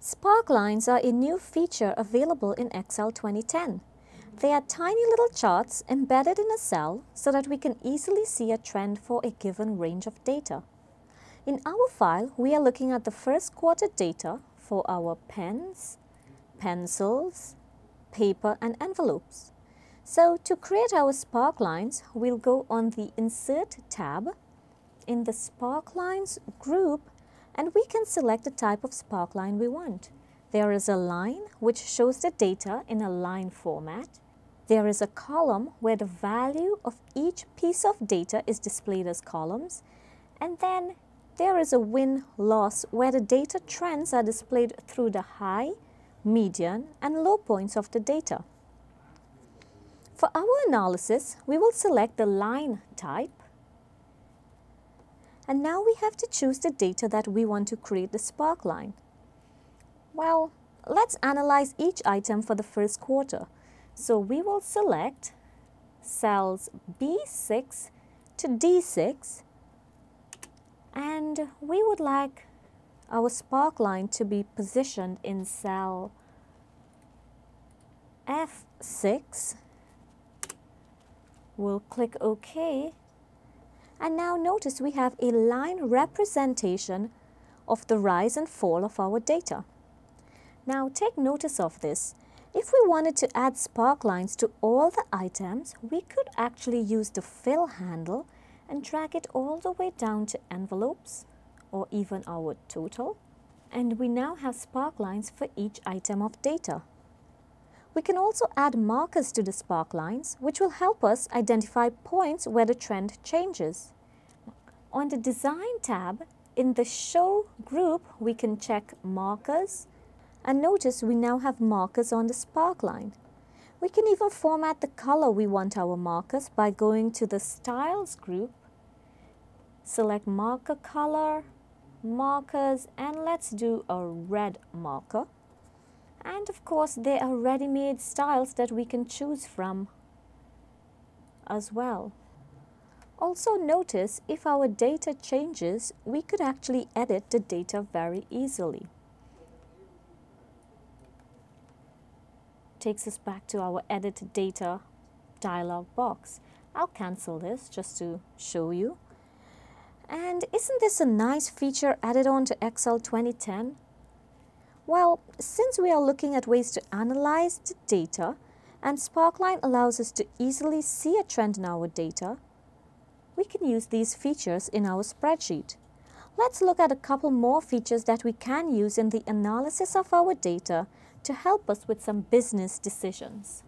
Sparklines are a new feature available in Excel 2010. They are tiny little charts embedded in a cell so that we can easily see a trend for a given range of data. In our file, we are looking at the first quarter data for our pens, pencils, paper and envelopes. So to create our Sparklines, we'll go on the Insert tab in the Sparklines group, and we can select the type of sparkline we want. There is a line which shows the data in a line format. There is a column where the value of each piece of data is displayed as columns. And then there is a win-loss where the data trends are displayed through the high, median and low points of the data. For our analysis, we will select the line type. And now we have to choose the data that we want to create the sparkline. Well, let's analyze each item for the first quarter. So we will select cells B6 to D6, and we would like our sparkline to be positioned in cell F6. We'll click OK. And now notice we have a line representation of the rise and fall of our data. Now take notice of this. If we wanted to add sparklines to all the items, we could actually use the fill handle and drag it all the way down to envelopes or even our total. And we now have sparklines for each item of data. We can also add markers to the sparklines, which will help us identify points where the trend changes. On the Design tab, in the Show group, we can check Markers, and notice we now have markers on the sparkline. We can even format the color we want our markers by going to the Styles group, select Marker Color, Markers, and let's do a red marker. And of course, there are ready-made styles that we can choose from as well. Also notice, if our data changes, we could actually edit the data very easily. Takes us back to our Edit Data dialog box. I'll cancel this just to show you. And isn't this a nice feature added on to Excel 2010? Well, since we are looking at ways to analyze the data, and Sparkline allows us to easily see a trend in our data, we can use these features in our spreadsheet. Let's look at a couple more features that we can use in the analysis of our data to help us with some business decisions.